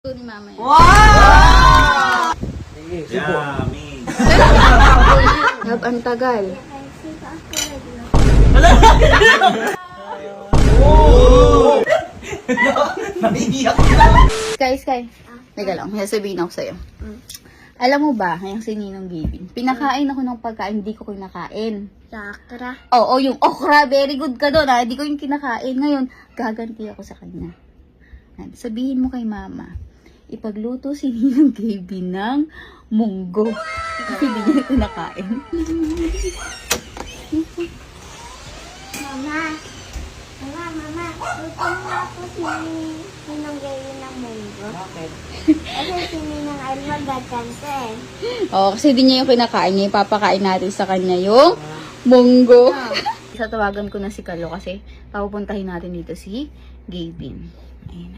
Ni mama yan. Wow! Yummy. Hab, ang tagal. Oh! Naiiyak na. Sky. Teka lang, may sabihin ako sa'yo. Alam mo ba, yung si Ninong Gavin, pinakain ako ng pagkain, hindi ko kinakain. Sakra. Oo, yung okra, very good ka doon, hindi ko yung kinakain. Ngayon, gaganti ako sa kanya. Sabihin mo kay mama, ipagluto si Ninong Gavin ng munggo. Kasi hindi niya kinakain. Mama, luto mo nga po si Ninong Gavin ng munggo. Bakit? Kasi si Ninong Alma gagante. Oo, kasi hindi niya yung kinakain niya. Ipapakain natin sa kanya yung munggo. Sa tawagan ko na si Carlo kasi papupuntahin natin dito si Gavin. Ayun.